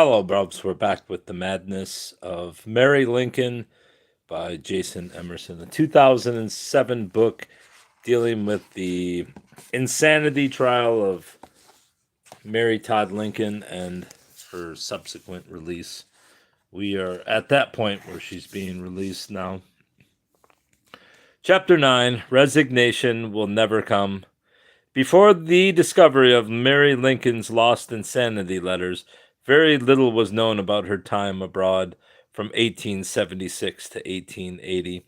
Hello, Brubs. We're back with The Madness of Mary Lincoln by Jason Emerson, a 2007 book dealing with the insanity trial of Mary Todd Lincoln and her subsequent release. We are at that point where she's being released now. Chapter 9 Resignation Will Never Come. Before the discovery of Mary Lincoln's lost insanity letters, very little was known about her time abroad from 1876 to 1880.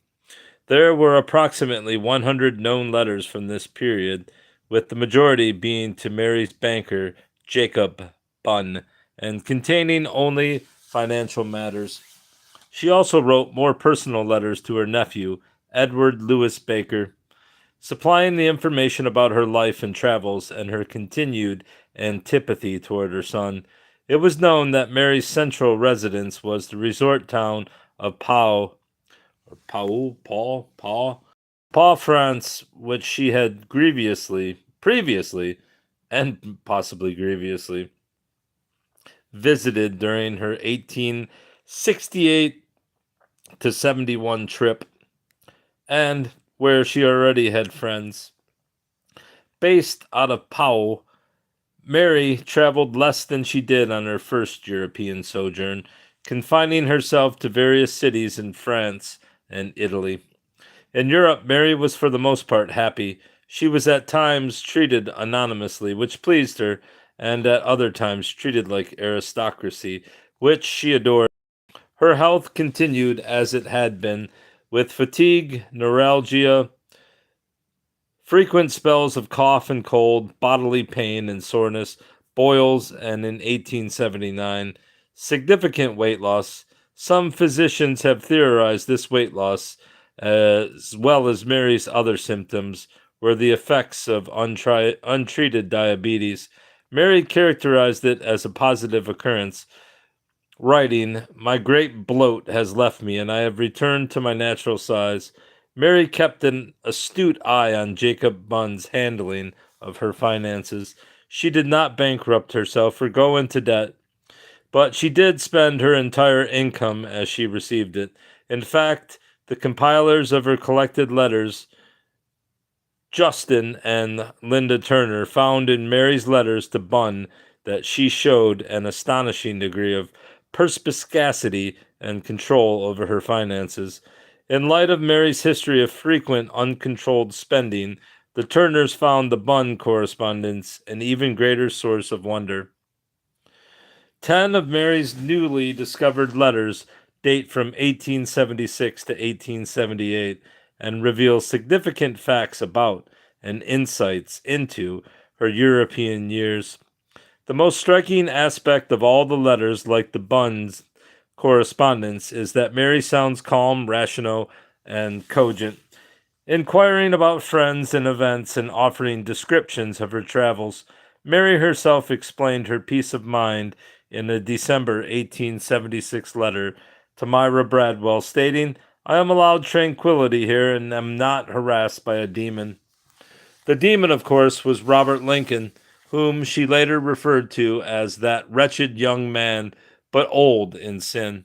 There were approximately 100 known letters from this period, with the majority being to Mary's banker, Jacob Bunn, and containing only financial matters. She also wrote more personal letters to her nephew, Edward Lewis Baker, supplying the information about her life and travels and her continued antipathy toward her son. It was known that Mary's central residence was the resort town of Pau, France, which she had previously, and possibly grievously, visited during her 1868 to 71 trip, and where she already had friends. Based out of Pau, Mary traveled less than she did on her first European sojourn, confining herself to various cities in France and Italy. In Europe, Mary was for the most part happy. She was at times treated anonymously, which pleased her, and at other times treated like aristocracy, which she adored. Her health continued as it had been, with fatigue, neuralgia, frequent spells of cough and cold, bodily pain and soreness, boils, and in 1879, significant weight loss. Some physicians have theorized this weight loss, as well as Mary's other symptoms, were the effects of untreated diabetes. Mary characterized it as a positive occurrence, writing, "My great bloat has left me, and I have returned to my natural size." Mary kept an astute eye on Jacob Bunn's handling of her finances. She did not bankrupt herself or go into debt, but she did spend her entire income as she received it. In fact, the compilers of her collected letters, Justin and Linda Turner, found in Mary's letters to Bunn that she showed an astonishing degree of perspicacity and control over her finances. In light of Mary's history of frequent uncontrolled spending, the Turners found the Bunn correspondence an even greater source of wonder. 10 of Mary's newly discovered letters date from 1876 to 1878 and reveal significant facts about and insights into her European years. The most striking aspect of all the letters, like the Bunn's correspondence, is that Mary sounds calm, rational, and cogent, inquiring about friends and events and offering descriptions of her travels. Mary herself explained her peace of mind in a December 1876 letter to Myra Bradwell, stating, "I am allowed tranquility here and am not harassed by a demon." The demon, of course, was Robert Lincoln, whom she later referred to as that wretched young man, but old in sin.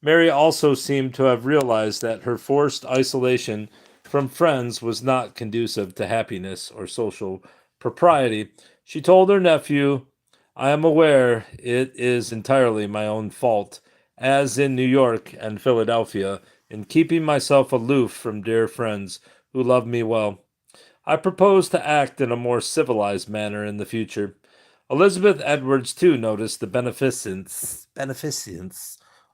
Mary also seemed to have realized that her forced isolation from friends was not conducive to happiness or social propriety. She told her nephew, "I am aware it is entirely my own fault, as in New York and Philadelphia, in keeping myself aloof from dear friends who love me well. I propose to act in a more civilized manner in the future." Elizabeth Edwards, too, noticed the beneficence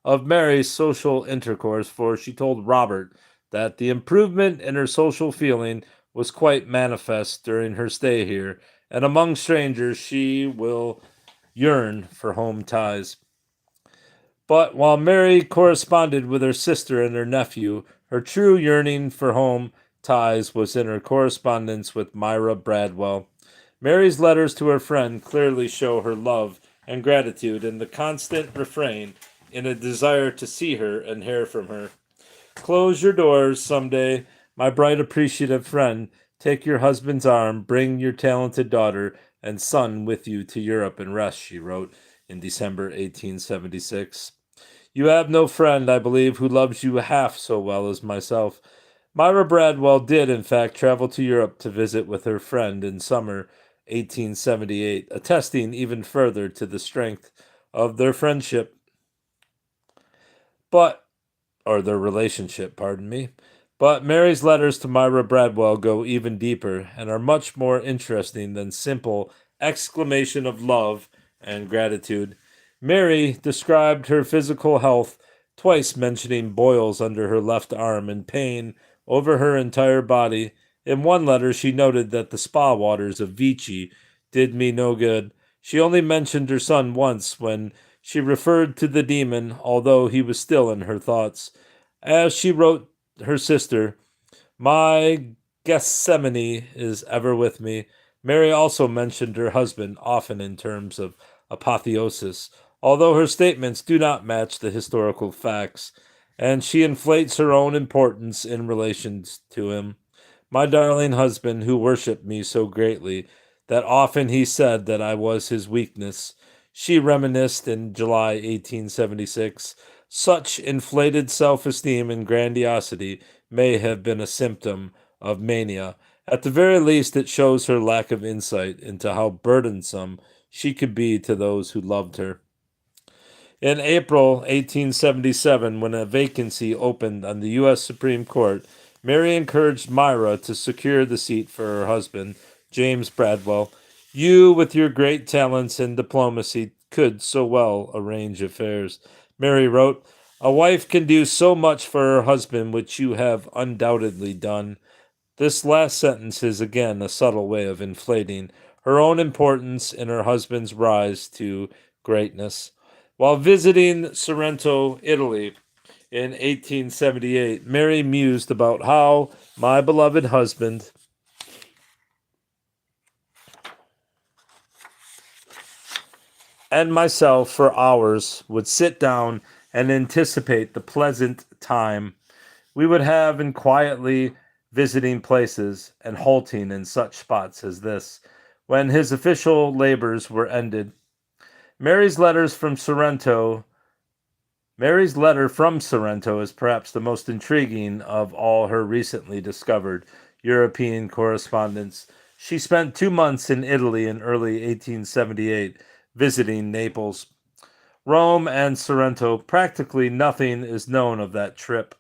of Mary's social intercourse, for she told Robert that the improvement in her social feeling was quite manifest during her stay here, and among strangers she will yearn for home ties. But while Mary corresponded with her sister and her nephew, her true yearning for home ties was in her correspondence with Myra Bradwell. Mary's letters to her friend clearly show her love and gratitude and the constant refrain in a desire to see her and hear from her. "Close your doors someday, my bright appreciative friend. Take your husband's arm, bring your talented daughter and son with you to Europe and rest," she wrote. in December 1876. You have no friend, I believe, who loves you half so well as myself. Myra Bradwell did, in fact, travel to Europe to visit with her friend in summer 1878, attesting even further to the strength of their friendship. But or their relationship, pardon me. But Mary's letters to Myra Bradwell go even deeper and are much more interesting than simple exclamation of love and gratitude. Mary described her physical health, twice mentioning boils under her left arm and pain over her entire body. In one letter, she noted that the spa waters of Vichy did me no good. She only mentioned her son once when she referred to the demon, although he was still in her thoughts. As she wrote her sister, my Gethsemane is ever with me. Mary also mentioned her husband often in terms of apotheosis, although her statements do not match the historical facts, and she inflates her own importance in relation to him. My darling husband, who worshipped me so greatly that often he said that I was his weakness, she reminisced in July 1876. Such inflated self esteem and grandiosity may have been a symptom of mania. At the very least, it shows her lack of insight into how burdensome she could be to those who loved her. In April 1877, when a vacancy opened on the U.S. Supreme Court, Mary encouraged Myra to secure the seat for her husband, James Bradwell. You, with your great talents and diplomacy, could so well arrange affairs. Mary wrote, a wife can do so much for her husband, which you have undoubtedly done. This last sentence is again a subtle way of inflating her own importance in her husband's rise to greatness. While visiting Sorrento, Italy in 1878, Mary mused about how my beloved husband and myself for hours would sit down and anticipate the pleasant time we would have in quietly visiting places and halting in such spots as this. When his official labors were ended, Mary's letters from Sorrento Mary's letter from Sorrento is perhaps the most intriguing of all her recently discovered European correspondence. She spent 2 months in Italy in early 1878, visiting Naples, Rome, and Sorrento. Practically nothing is known of that trip.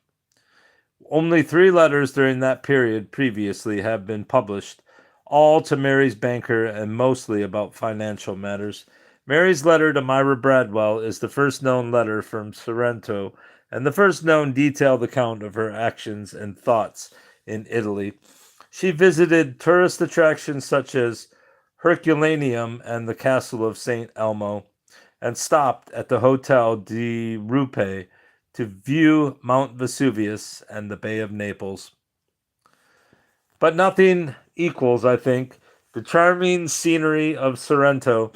Only 3 letters during that period previously have been published, all to Mary's banker and mostly about financial matters. Mary's letter to Myra Bradwell is the first known letter from Sorrento and the first known detailed account of her actions and thoughts in Italy. She visited tourist attractions such as Herculaneum and the castle of St. Elmo, and stopped at the Hotel di Rupe to view Mount Vesuvius and the Bay of Naples. But nothing equals, I think, the charming scenery of Sorrento.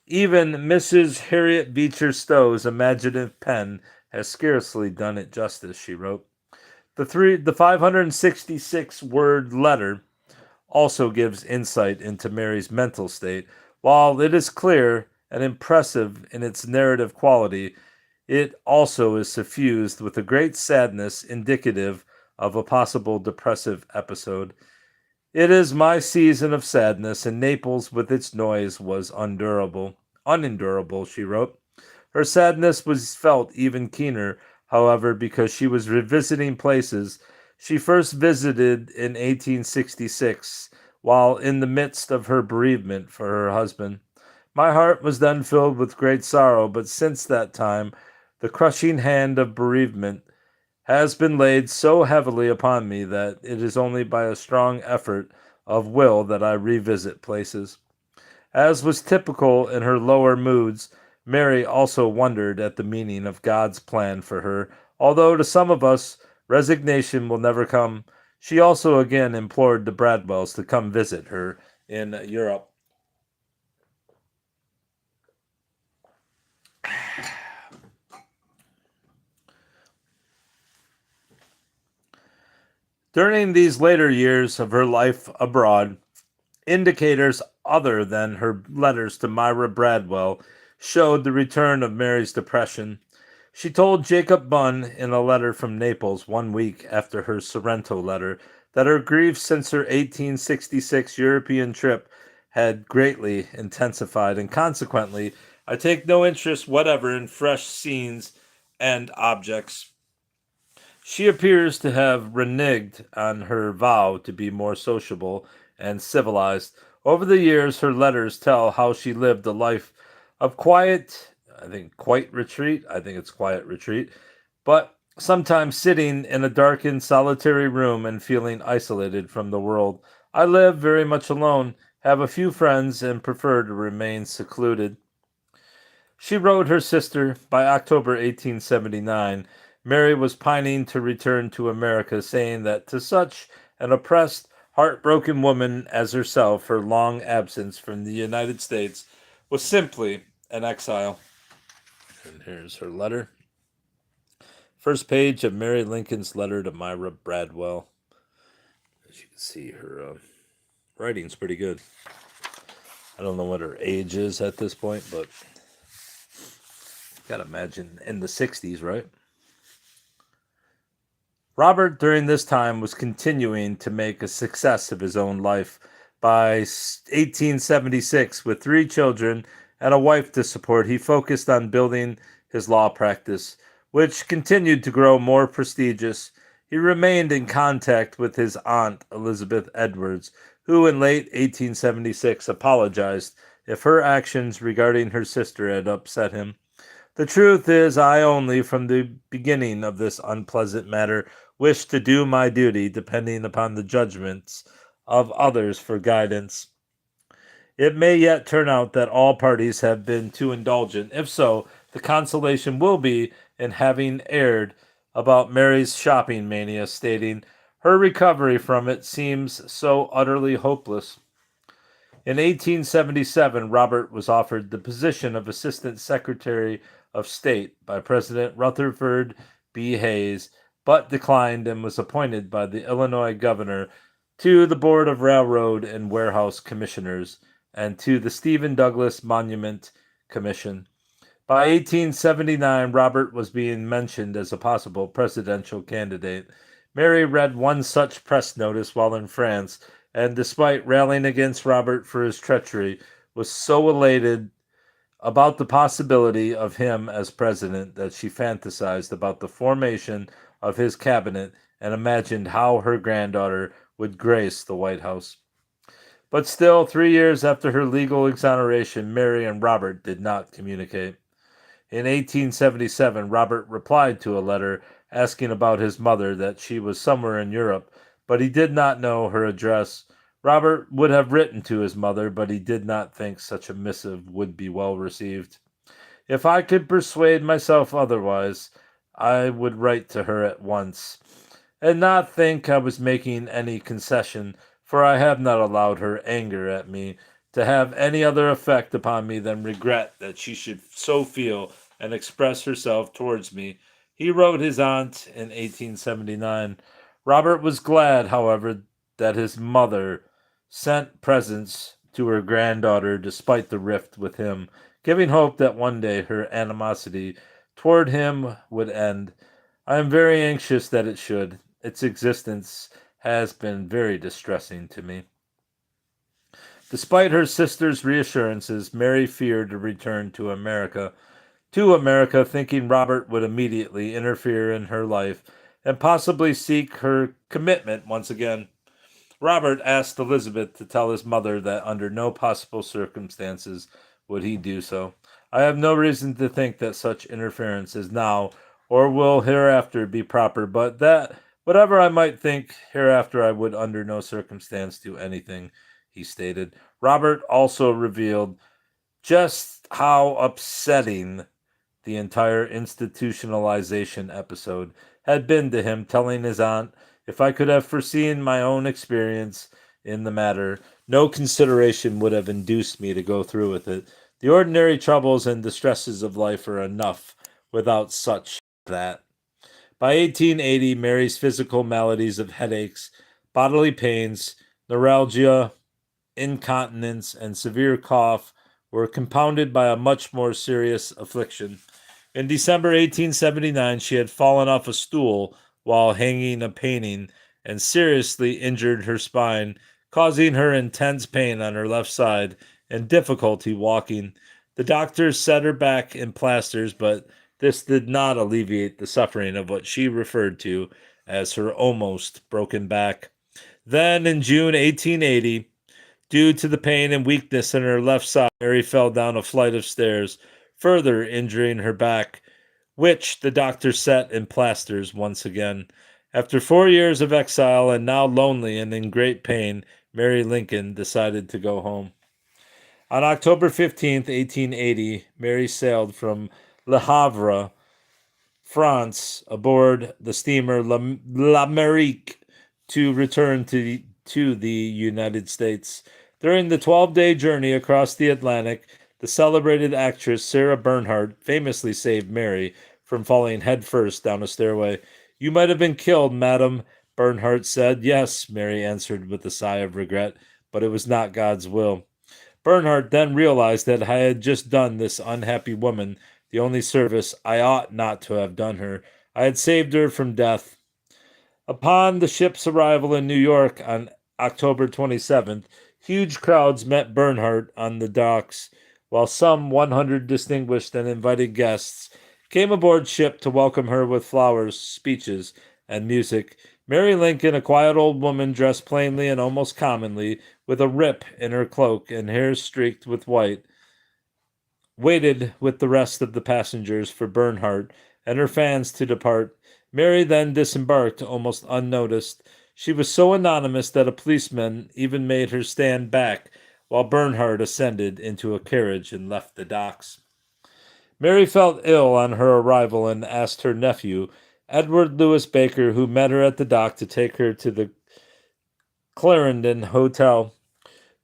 Even Mrs. Harriet Beecher Stowe's imaginative pen has scarcely done it justice, she wrote. The 566 word letter also gives insight into Mary's mental state. While it is clear and impressive in its narrative quality, it also is suffused with a great sadness indicative of a possible depressive episode. It is my season of sadness, and Naples with its noise was unendurable, she wrote. Her sadness was felt even keener, however, because she was revisiting places she first visited in 1866 while in the midst of her bereavement for her husband. My heart was then filled with great sorrow, but since that time the crushing hand of bereavement has been laid so heavily upon me that it is only by a strong effort of will that I revisit places. As was typical in her lower moods, Mary also wondered at the meaning of God's plan for her. Although to some of us resignation will never come, she also again implored the Bradwells to come visit her in Europe. During these later years of her life abroad, indicators other than her letters to Myra Bradwell showed the return of Mary's depression. She told Jacob Bunn in a letter from Naples 1 week after her Sorrento letter that her grief since her 1866 European trip had greatly intensified, and consequently, I take no interest whatever in fresh scenes and objects. She appears to have reneged on her vow to be more sociable and civilized. Over the years, her letters tell how she lived a life of quiet, I think it's quiet retreat, but sometimes sitting in a darkened, solitary room and feeling isolated from the world. I live very much alone, have a few friends, and prefer to remain secluded. She wrote her sister by October 1879. Mary was pining to return to America, saying that to such an oppressed, heartbroken woman as herself, her long absence from the United States was simply an exile. And here's her letter. First page of Mary Lincoln's letter to Myra Bradwell. As you can see, her writing's pretty good. I don't know what her age is at this point, but gotta imagine in the 60s, right? Robert, during this time, was continuing to make a success of his own life. By 1876, with 3 children and a wife to support, he focused on building his law practice, which continued to grow more prestigious. He remained in contact with his aunt, Elizabeth Edwards, who in late 1876 apologized if her actions regarding her sister had upset him. The truth is, I only, from the beginning of this unpleasant matter, wish to do my duty, depending upon the judgments of others for guidance. It may yet turn out that all parties have been too indulgent. If so, the consolation will be in having erred about Mary's shopping mania, stating her recovery from it seems so utterly hopeless. In 1877, Robert was offered the position of Assistant Secretary of State by President Rutherford B. Hayes, but declined and was appointed by the Illinois governor to the Board of Railroad and Warehouse Commissioners and to the Stephen Douglas Monument Commission. By 1879, Robert was being mentioned as a possible presidential candidate. Mary read one such press notice while in France, and despite railing against Robert for his treachery, was so elated about the possibility of him as president that she fantasized about the formation of his cabinet and imagined how her granddaughter would grace the White House. But still, 3 years after her legal exoneration, Mary and Robert did not communicate. In 1877, Robert replied to a letter asking about his mother, that she was somewhere in Europe, but he did not know her address. Robert would have written to his mother, but he did not think such a missive would be well received. If I could persuade myself otherwise, I would write to her at once, and not think I was making any concession, for I have not allowed her anger at me to have any other effect upon me than regret that she should so feel and express herself towards me. He wrote his aunt in 1879. Robert was glad, however, that his mother sent presents to her granddaughter despite the rift with him, giving hope that one day her animosity toward him would end. I am very anxious that it should. Its existence has been very distressing to me. Despite her sister's reassurances, Mary feared to return to America, thinking Robert would immediately interfere in her life and possibly seek her commitment once again. Robert asked Elizabeth to tell his mother that under no possible circumstances would he do so. I have no reason to think that such interference is now or will hereafter be proper, but that whatever I might think hereafter, I would under no circumstance do anything, he stated. Robert also revealed just how upsetting the entire institutionalization episode had been to him, telling his aunt, if I could have foreseen my own experience in the matter, no consideration would have induced me to go through with it. The ordinary troubles and distresses of life are enough without such that. By 1880, Mary's physical maladies of headaches, bodily pains, neuralgia, incontinence, and severe cough were compounded by a much more serious affliction. In December 1879, she had fallen off a stool while hanging a painting and seriously injured her spine, causing her intense pain on her left side and difficulty walking. The doctors set her back in plasters, but this did not alleviate the suffering of what she referred to as her almost broken back. Then in June 1880, due to the pain and weakness in her left side, Mary fell down a flight of stairs, further injuring her back, which the doctor set in plasters once again. After 4 years of exile and now lonely and in great pain, Mary Lincoln decided to go home. On October 15th, 1880, Mary sailed from Le Havre, France, aboard the steamer L'Amérique to return to the United States. During the 12-day journey across the Atlantic, the celebrated actress Sarah Bernhardt famously saved Mary from falling headfirst down a stairway. "You might have been killed, madam," Bernhardt said. "Yes," Mary answered with a sigh of regret, "but it was not God's will." Bernhardt then realized that I had just done this unhappy woman the only service I ought not to have done her. I had saved her from death. Upon the ship's arrival in New York on October 27th, huge crowds met Bernhardt on the docks, while some 100 distinguished and invited guests came aboard ship to welcome her with flowers, speeches, and music. Mary Lincoln, a quiet old woman dressed plainly and almost commonly, with a rip in her cloak and hair streaked with white, waited with the rest of the passengers for Bernhardt and her fans to depart. Mary then disembarked almost unnoticed. She was so anonymous that a policeman even made her stand back while Bernhardt ascended into a carriage and left the docks. Mary felt ill on her arrival and asked her nephew, Edward Louis Baker, who met her at the dock, to take her to the Clarendon Hotel.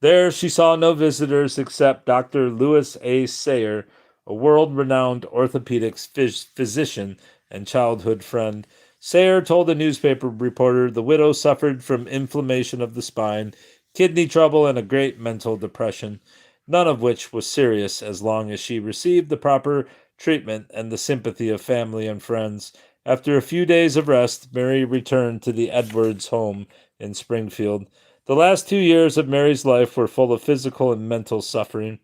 There she saw no visitors except Dr. Louis A. Sayer, a world-renowned orthopedics physician and childhood friend. Sayer told a newspaper reporter the widow suffered from inflammation of the spine, kidney trouble, and a great mental depression, none of which was serious as long as she received the proper treatment and the sympathy of family and friends. After a few days of rest, Mary returned to the Edwards home in Springfield. The last 2 years of Mary's life were full of physical and mental suffering.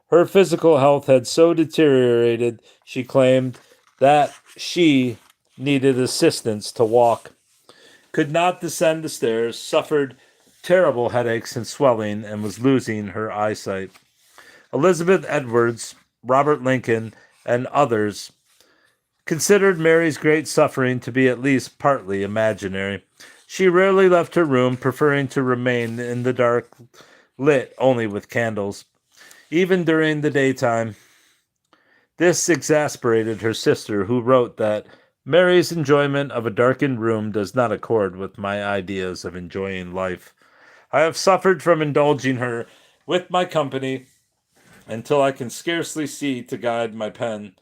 Her physical health had so deteriorated, she claimed, that she needed assistance to walk, could not descend the stairs, suffered terrible headaches and swelling, and was losing her eyesight. Elizabeth Edwards, Robert Lincoln, and others considered Mary's great suffering to be at least partly imaginary. She rarely left her room, preferring to remain in the dark, lit only with candles, even during the daytime. This exasperated her sister, who wrote that Mary's enjoyment of a darkened room does not accord with my ideas of enjoying life. I have suffered from indulging her with my company until I can scarcely see to guide my pen.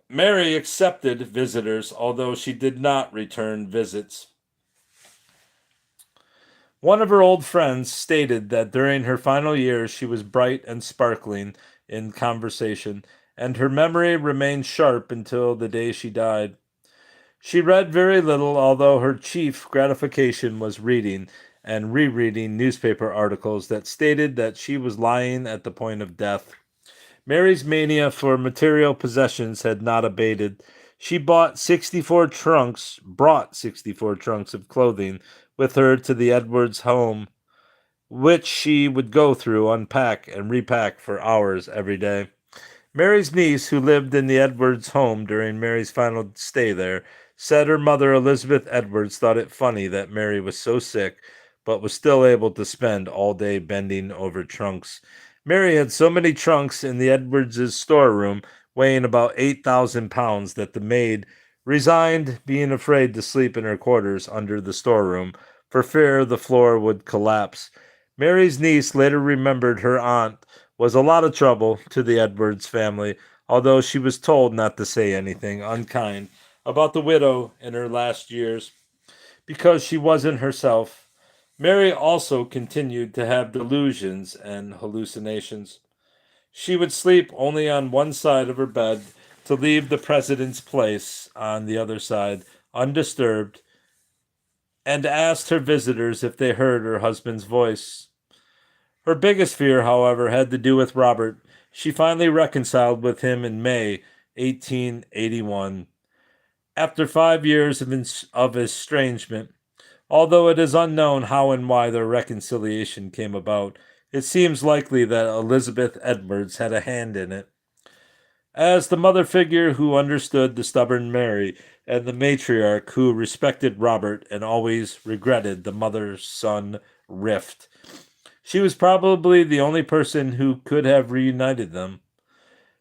Mary accepted visitors, although she did not return visits. One of her old friends stated that during her final years she was bright and sparkling in conversation, and her memory remained sharp until the day she died. She read very little, although her chief gratification was reading and rereading newspaper articles that stated that she was lying at the point of death. Mary's mania for material possessions had not abated. She brought 64 trunks of clothing with her to the Edwards home, which she would go through, unpack, and repack for hours every day. Mary's niece, who lived in the Edwards home during Mary's final stay there, said her mother, Elizabeth Edwards, thought it funny that Mary was so sick, but was still able to spend all day bending over trunks. Mary had so many trunks in the Edwards' storeroom, weighing about 8,000 pounds, that the maid resigned, being afraid to sleep in her quarters under the storeroom, for fear the floor would collapse. Mary's niece later remembered her aunt was a lot of trouble to the Edwards family, although she was told not to say anything unkind about the widow in her last years, because she wasn't herself. Mary also continued to have delusions and hallucinations. She would sleep only on one side of her bed to leave the president's place on the other side undisturbed, and asked her visitors if they heard her husband's voice. Her biggest fear, however, had to do with Robert. She finally reconciled with him in May 1881. After 5 years of estrangement, although it is unknown how and why their reconciliation came about, it seems likely that Elizabeth Edwards had a hand in it. As the mother figure who understood the stubborn Mary, and the matriarch who respected Robert and always regretted the mother son rift, she was probably the only person who could have reunited them.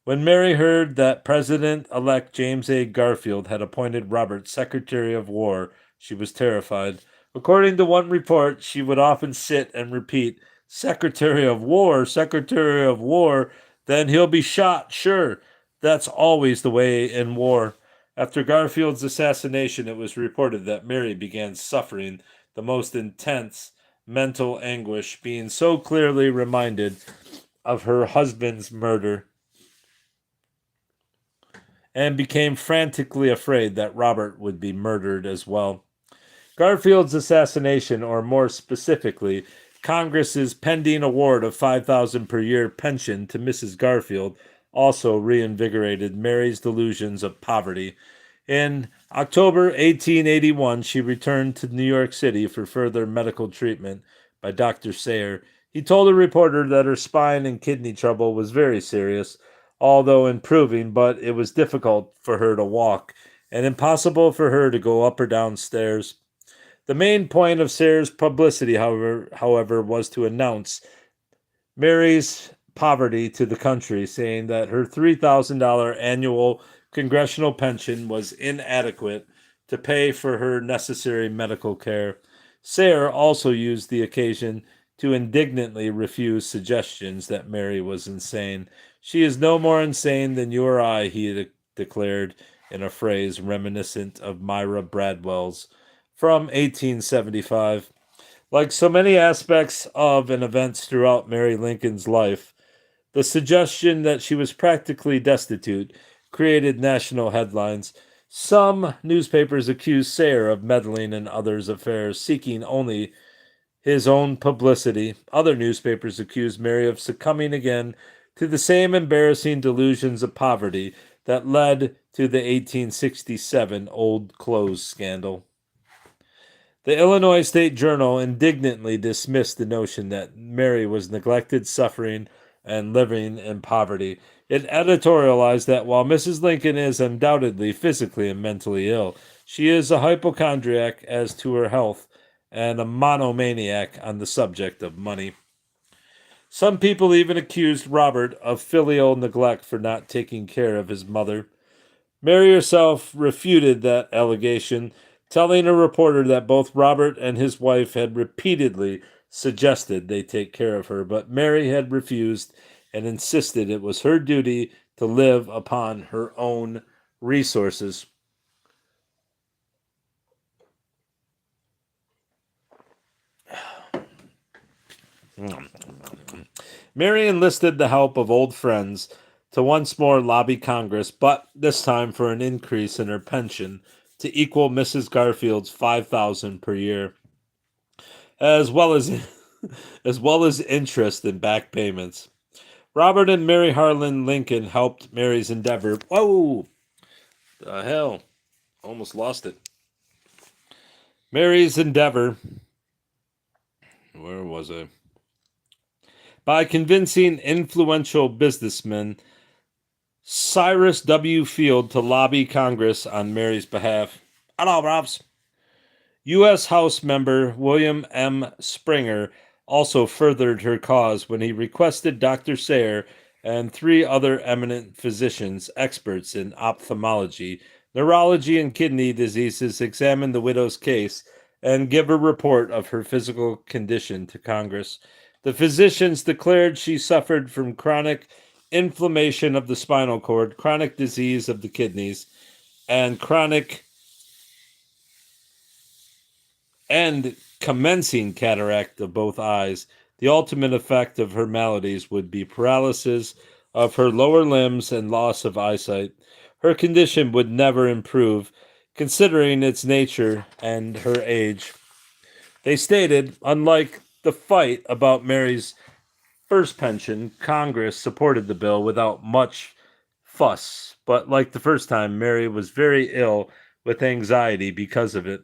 When Mary heard that President elect James A. Garfield had appointed Robert Secretary of War, she was terrified. According to one report, she would often sit and repeat, Secretary of War, Secretary of War, then he'll be shot, sure. That's always the way in war. After Garfield's assassination, it was reported that Mary began suffering the most intense mental anguish, being so clearly reminded of her husband's murder, and became frantically afraid that Robert would be murdered as well. Garfield's assassination, or more specifically, Congress's pending award of $5,000 per year pension to Mrs. Garfield, also reinvigorated Mary's delusions of poverty. In October 1881, she returned to New York City for further medical treatment by Dr. Sayer. He told a reporter that her spine and kidney trouble was very serious, although improving, but it was difficult for her to walk and impossible for her to go up or down stairs. The main point of Sayer's publicity, however, was to announce Mary's poverty to the country, saying that her $3,000 annual congressional pension was inadequate to pay for her necessary medical care. Sayer also used the occasion to indignantly refuse suggestions that Mary was insane. She is no more insane than you or I, he declared in a phrase reminiscent of Myra Bradwell's from 1875. Like so many aspects of and events throughout Mary Lincoln's life, the suggestion that she was practically destitute created national headlines. Some newspapers accused Sayer of meddling in others' affairs, seeking only his own publicity. Other newspapers accused Mary of succumbing again to the same embarrassing delusions of poverty that led to the 1867 old clothes scandal. The Illinois State Journal indignantly dismissed the notion that Mary was neglected, suffering, and living in poverty. It editorialized that while Mrs. Lincoln is undoubtedly physically and mentally ill, she is a hypochondriac as to her health and a monomaniac on the subject of money. Some people even accused Robert of filial neglect for not taking care of his mother. Mary herself refuted that allegation, telling a reporter that both Robert and his wife had repeatedly suggested they take care of her, but Mary had refused and insisted it was her duty to live upon her own resources. Mary enlisted the help of old friends to once more lobby Congress, but this time for an increase in her pension to equal Mrs. Garfield's $5,000 per year, as well as as well as interest and back payments. Robert and Mary Harlan Lincoln helped Mary's endeavor. Whoa, the hell, almost lost it. Mary's endeavor. Where was I? By convincing influential businessman Cyrus W. Field to lobby Congress on Mary's behalf. Hello, Robs. U.S. House member William M. Springer also furthered her cause when he requested Dr. Sayer and three other eminent physicians, experts in ophthalmology, neurology, and kidney diseases, examine the widow's case and give a report of her physical condition to Congress. The physicians declared she suffered from chronic inflammation of the spinal cord, chronic disease of the kidneys, and chronic commencing cataract of both eyes. The ultimate effect of her maladies would be paralysis of her lower limbs and loss of eyesight. Her condition would never improve, considering its nature and her age. They stated, unlike the fight about Mary's first pension, Congress supported the bill without much fuss. But like the first time, Mary was very ill with anxiety because of it.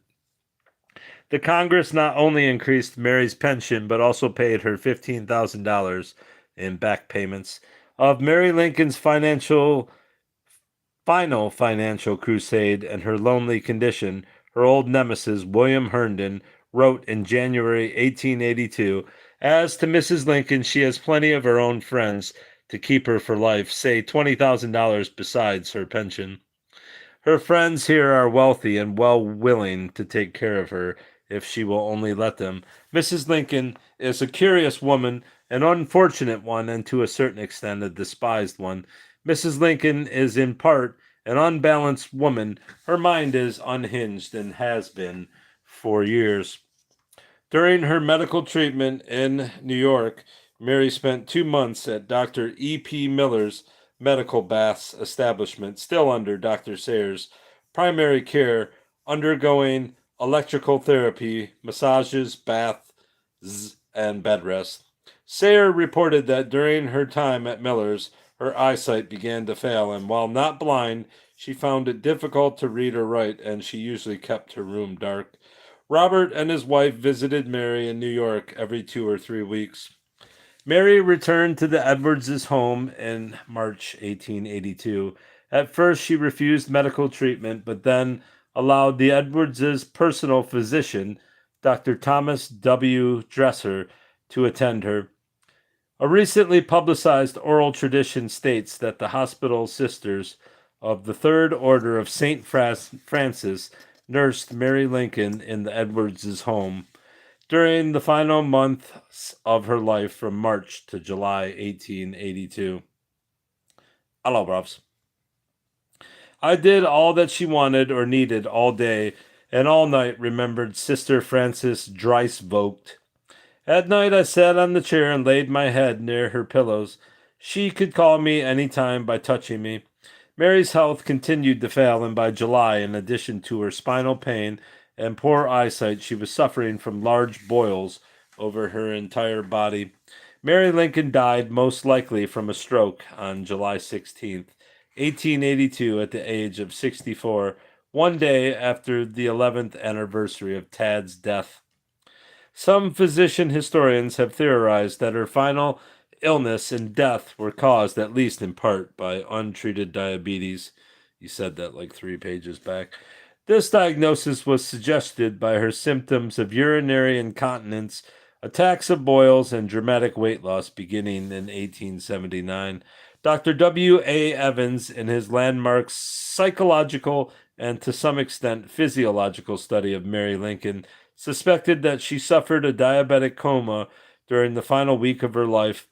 The Congress not only increased Mary's pension, but also paid her $15,000 in back payments. Of Mary Lincoln's final financial crusade and her lonely condition, her old nemesis, William Herndon, wrote in January 1882, as to Mrs. Lincoln, she has plenty of her own friends to keep her for life, say $20,000 besides her pension. Her friends here are wealthy and well willing to take care of her if she will only let them. Mrs. Lincoln is a curious woman, an unfortunate one, and to a certain extent a despised one. Mrs. Lincoln is in part an unbalanced woman. Her mind is unhinged and has been for years. During her medical treatment in New York, Mary spent 2 months at Dr. E.P. Miller's medical baths establishment, still under Dr. Sayers' primary care, undergoing electrical therapy, massages, baths, and bed rest. Sayer reported that during her time at Miller's, her eyesight began to fail, and while not blind, she found it difficult to read or write, and she usually kept her room dark. Robert and his wife visited Mary in New York every 2 or 3 weeks. Mary returned to the Edwards' home in March 1882. At first, she refused medical treatment, but then allowed the Edwards' personal physician, Dr. Thomas W. Dresser, to attend her. A recently publicized oral tradition states that the hospital sisters of the Third Order of St. Francis nursed Mary Lincoln in the Edwards' home during the final months of her life from March to July 1882. Hello, bros. I did all that she wanted or needed all day and all night, remembered Sister Frances Dries-Vogt. At night I sat on the chair and laid my head near her pillows. She could call me any time by touching me. Mary's health continued to fail, and by July, in addition to her spinal pain and poor eyesight, she was suffering from large boils over her entire body. Mary Lincoln died most likely from a stroke on July 16th, 1882, at the age of 64, one day after the 11th anniversary of Tad's death. Some physician historians have theorized that her final illness and death were caused, at least in part, by untreated diabetes. You said that like 3 pages back. This diagnosis was suggested by her symptoms of urinary incontinence, attacks of boils, and dramatic weight loss beginning in 1879. Dr. W. A. Evans, in his landmark psychological and to some extent physiological study of Mary Lincoln, suspected that she suffered a diabetic coma during the final week of her life.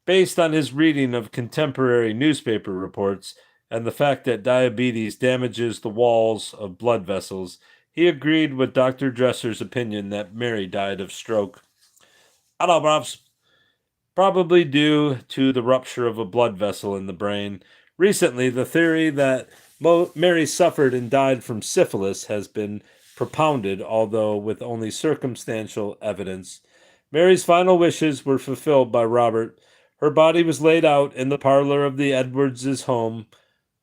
Based on his reading of contemporary newspaper reports and the fact that diabetes damages the walls of blood vessels, he agreed with Dr. Dresser's opinion that Mary died of stroke. Hello, bros. Probably due to the rupture of a blood vessel in the brain. Recently, the theory that Mary suffered and died from syphilis has been propounded, although with only circumstantial evidence. Mary's final wishes were fulfilled by Robert. Her body was laid out in the parlor of the Edwards' home,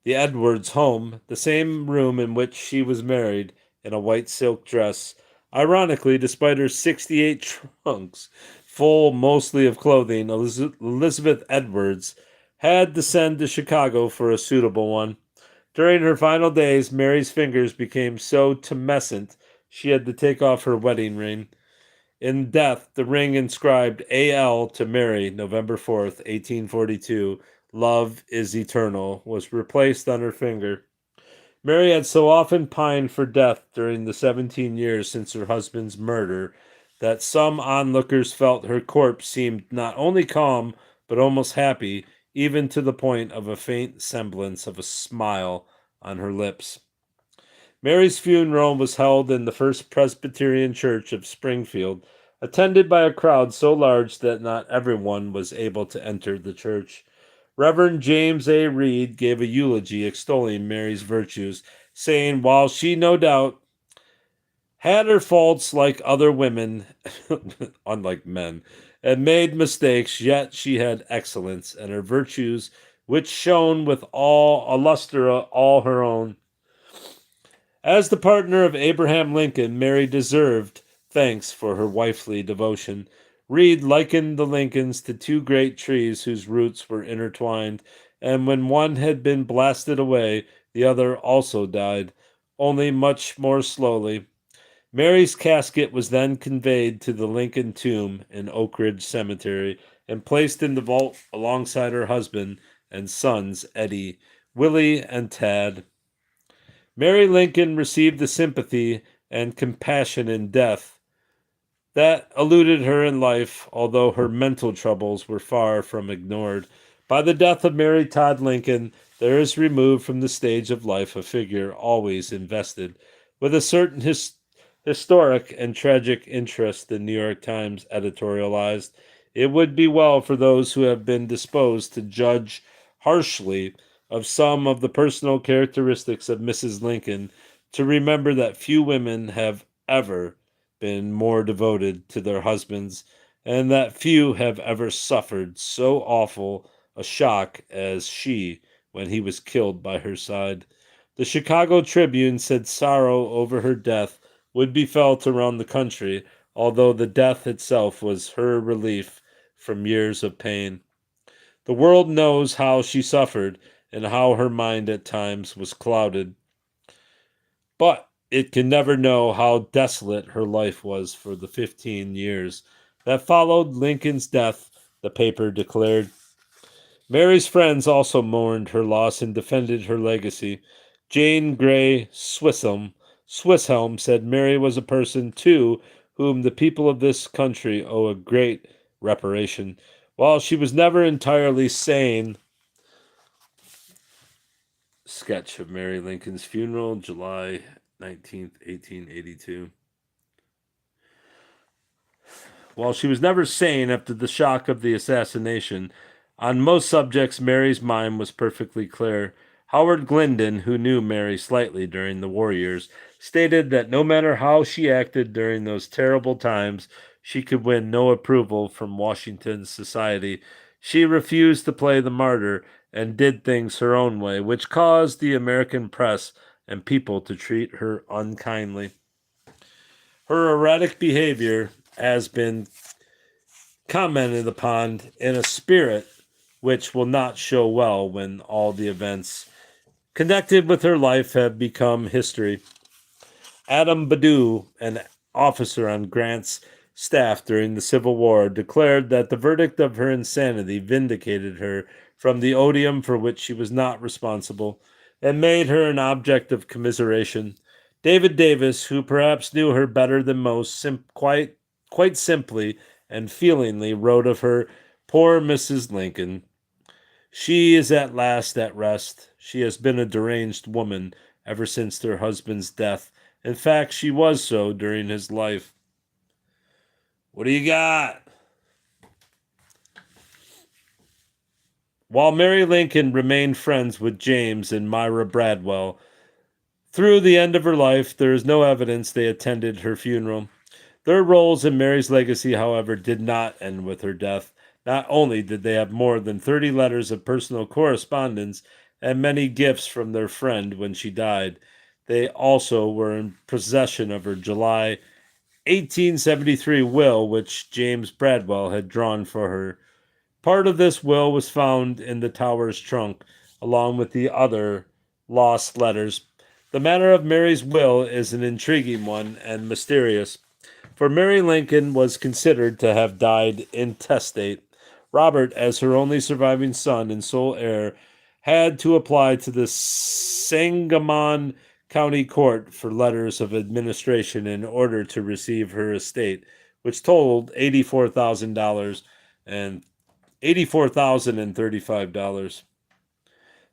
the same room in which she was married, in a white silk dress. Ironically, despite her 68 trunks, full mostly of clothing, Elizabeth Edwards had to send to Chicago for a suitable one. During her final days, Mary's fingers became so tumescent she had to take off her wedding ring. In death, the ring inscribed A.L. to Mary, November 4th, 1842, Love is Eternal, was replaced on her finger. Mary had so often pined for death during the 17 years since her husband's murder that some onlookers felt her corpse seemed not only calm, but almost happy, even to the point of a faint semblance of a smile on her lips. Mary's funeral was held in the First Presbyterian Church of Springfield, attended by a crowd so large that not everyone was able to enter the church. Reverend James A. Reed gave a eulogy extolling Mary's virtues, saying, while she no doubt had her faults like other women, unlike men, and made mistakes, yet she had excellence, and her virtues, which shone with all a luster all her own. As the partner of Abraham Lincoln, Mary deserved thanks for her wifely devotion. Reed likened the Lincolns to two great trees whose roots were intertwined, and when one had been blasted away, the other also died, only much more slowly. Mary's casket was then conveyed to the Lincoln tomb in Oak Ridge Cemetery and placed in the vault alongside her husband and sons, Eddie, Willie, and Tad. Mary Lincoln received the sympathy and compassion in death that eluded her in life, although her mental troubles were far from ignored. By the death of Mary Todd Lincoln, there is removed from the stage of life a figure always invested with a certain historic and tragic interest, the New York Times editorialized. It would be well for those who have been disposed to judge harshly of some of the personal characteristics of Mrs. Lincoln to remember that few women have ever been more devoted to their husbands, and that few have ever suffered so awful a shock as she when he was killed by her side. The Chicago Tribune said sorrow over her death would be felt around the country, although the death itself was her relief from years of pain. The world knows how she suffered and how her mind at times was clouded, but it can never know how desolate her life was for the 15 years that followed Lincoln's death, the paper declared. Mary's friends also mourned her loss and defended her legacy. Jane Grey Swisshelm said Mary was a person, too, whom the people of this country owe a great reparation. While she was never entirely sane, sketch of Mary Lincoln's funeral, July 19th, 1882. While she was never sane after the shock of the assassination, on most subjects Mary's mind was perfectly clear. Howard Glendon, who knew Mary slightly during the war years, stated that no matter how she acted during those terrible times, she could win no approval from Washington's society. She refused to play the martyr and did things her own way, which caused the American press and people to treat her unkindly. Her erratic behavior has been commented upon in a spirit which will not show well when all the events connected with her life have become history. Adam Badeau, an officer on Grant's staff during the Civil War, declared that the verdict of her insanity vindicated her from the odium for which she was not responsible and made her an object of commiseration. David Davis, who perhaps knew her better than most, quite simply and feelingly wrote of her, "Poor Mrs. Lincoln. She is at last at rest. She has been a deranged woman ever since her husband's death. In fact, she was so during his life." What do you got? While Mary Lincoln remained friends with James and Myra Bradwell, through the end of her life, there is no evidence they attended her funeral. Their roles in Mary's legacy, however, did not end with her death. Not only did they have more than 30 letters of personal correspondence and many gifts from their friend when she died, they also were in possession of her July 1873 will, which James Bradwell had drawn for her. Part of this will was found in the tower's trunk, along with the other lost letters. The matter of Mary's will is an intriguing one and mysterious, for Mary Lincoln was considered to have died intestate. Robert, as her only surviving son and sole heir, had to apply to the Sangamon County Court for letters of administration in order to receive her estate, which totaled $84,000 and $84,035.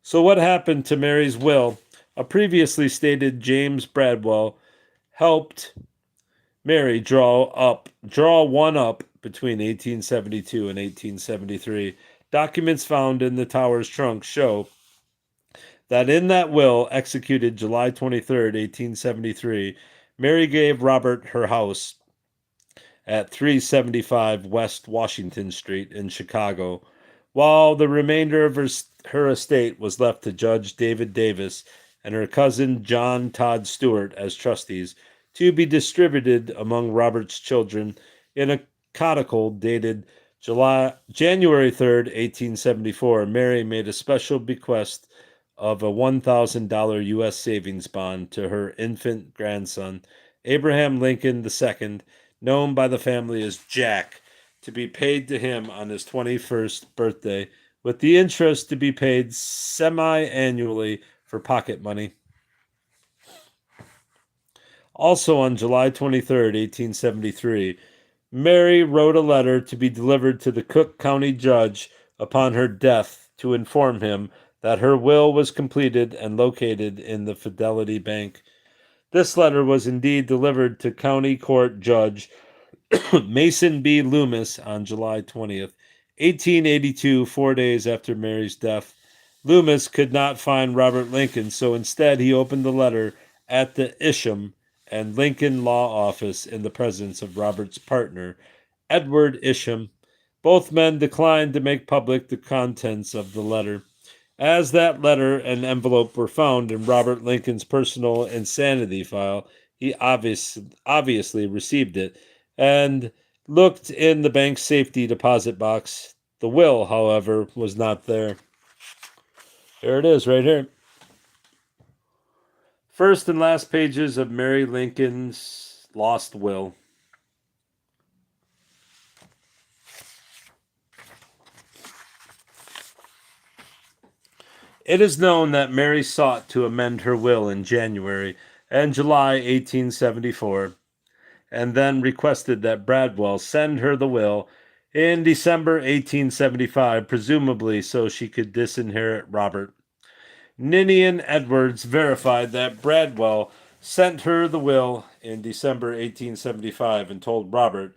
So what happened to Mary's will? A previously stated James Bradwell helped Mary draw one up between 1872 and 1873. Documents found in the tower's trunk show that in that will, executed July 23rd, 1873, Mary gave Robert her house at 375 West Washington Street in Chicago, while the remainder of her estate was left to Judge David Davis and her cousin John Todd Stewart as trustees, to be distributed among Robert's children in a codicil dated January 3rd, 1874. Mary made a special bequest of a $1,000 U.S. savings bond to her infant grandson, Abraham Lincoln II, known by the family as Jack, to be paid to him on his 21st birthday, with the interest to be paid semi-annually for pocket money. Also on July 23rd, 1873, Mary wrote a letter to be delivered to the Cook County judge upon her death to inform him that her will was completed and located in the Fidelity Bank. This letter was indeed delivered to County Court Judge Mason B. Loomis on July 20th, 1882, 4 days after Mary's death. Loomis could not find Robert Lincoln, so instead he opened the letter at the Isham and Lincoln Law Office in the presence of Robert's partner, Edward Isham. Both men declined to make public the contents of the letter. As that letter and envelope were found in Robert Lincoln's personal insanity file, he obviously received it and looked in the bank's safety deposit box. The will, however, was not there. Here it is, right here. First and last pages of Mary Lincoln's lost will. It is known that Mary sought to amend her will in January and July 1874, and then requested that Bradwell send her the will in December 1875, presumably so she could disinherit Robert. Ninian Edwards verified that Bradwell sent her the will in December 1875 and told Robert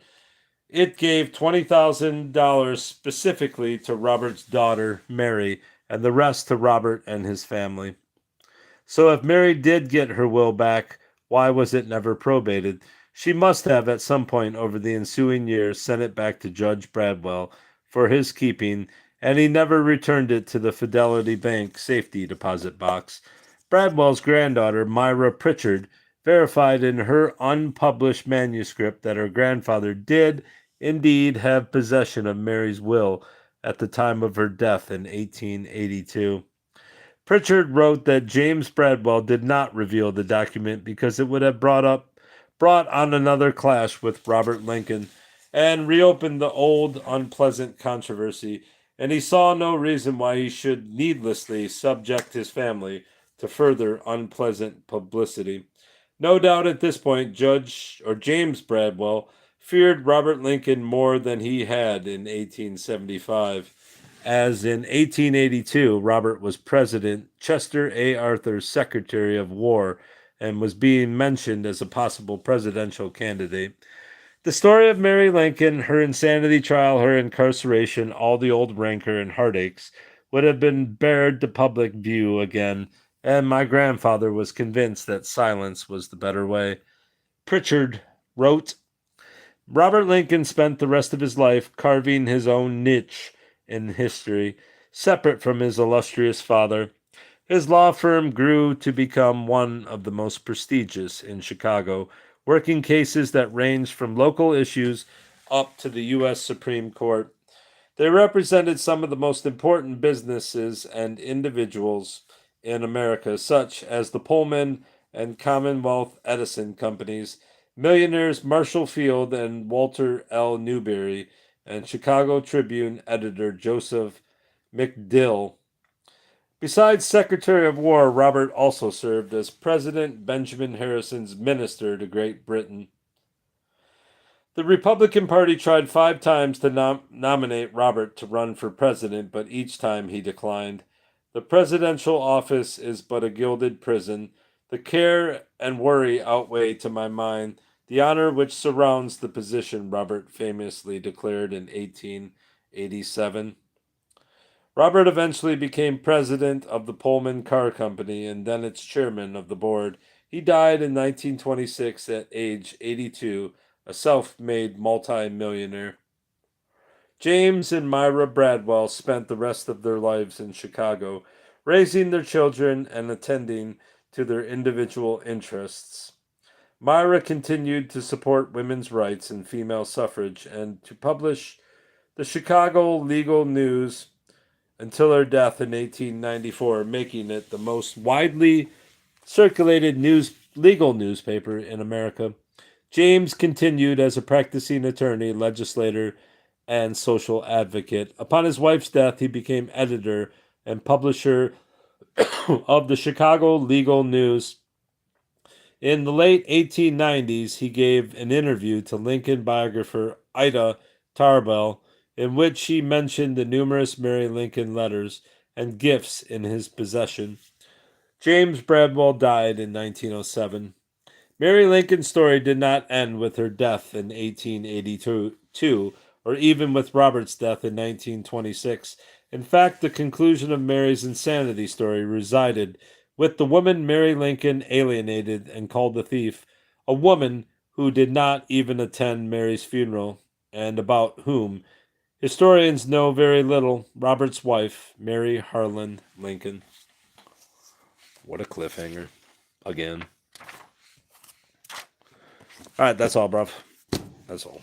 it gave $20,000 specifically to Robert's daughter, Mary, and the rest to Robert and his family. So if Mary did get her will back, why was it never probated? She must have, at some point over the ensuing years, sent it back to Judge Bradwell for his keeping, and he never returned it to the Fidelity Bank safety deposit box. Bradwell's granddaughter, Myra Pritchard, verified in her unpublished manuscript that her grandfather did indeed have possession of Mary's will at the time of her death in 1882. Pritchard wrote that James Bradwell did not reveal the document because it would have brought on another clash with Robert Lincoln and reopened the old unpleasant controversy, and he saw no reason why he should needlessly subject his family to further unpleasant publicity. No doubt at this point, James Bradwell feared Robert Lincoln more than he had in 1875. As in 1882, Robert was President Chester A. Arthur's Secretary of War and was being mentioned as a possible presidential candidate. The story of Mary Lincoln, her insanity trial, her incarceration, all the old rancor and heartaches would have been bared to public view again, and my grandfather was convinced that silence was the better way. Pritchard wrote, Robert Lincoln spent the rest of his life carving his own niche in history, separate from his illustrious father. His law firm grew to become one of the most prestigious in Chicago, working cases that ranged from local issues up to the U.S. Supreme Court. They represented some of the most important businesses and individuals in America, such as the Pullman and Commonwealth Edison companies, millionaires Marshall Field and Walter L. Newberry, and Chicago Tribune editor Joseph McDill. Besides Secretary of War, Robert also served as President Benjamin Harrison's minister to Great Britain. The Republican Party tried 5 times to nominate Robert to run for president, but each time he declined. The presidential office is but a gilded prison. The care and worry outweigh, to my mind, the honor which surrounds the position, Robert famously declared in 1887. Robert eventually became president of the Pullman Car Company and then its chairman of the board. He died in 1926 at age 82, a self made multimillionaire. James and Myra Bradwell spent the rest of their lives in Chicago, raising their children and attending to their individual interests. Myra continued to support women's rights and female suffrage and to publish the Chicago Legal News until her death in 1894, making it the most widely circulated legal newspaper in America. James continued as a practicing attorney, legislator, and social advocate. Upon his wife's death, he became editor and publisher of the Chicago Legal News. In the late 1890s, he gave an interview to Lincoln biographer Ida Tarbell, in which he mentioned the numerous Mary Lincoln letters and gifts in his possession. James Bradwell died in 1907. Mary Lincoln's story did not end with her death in 1882, or even with Robert's death in 1926. In fact, the conclusion of Mary's insanity story resided with the woman Mary Lincoln alienated and called a thief, a woman who did not even attend Mary's funeral, and about whom historians know very little, Robert's wife, Mary Harlan Lincoln. What a cliffhanger. Again. All right, that's all, bruv. That's all.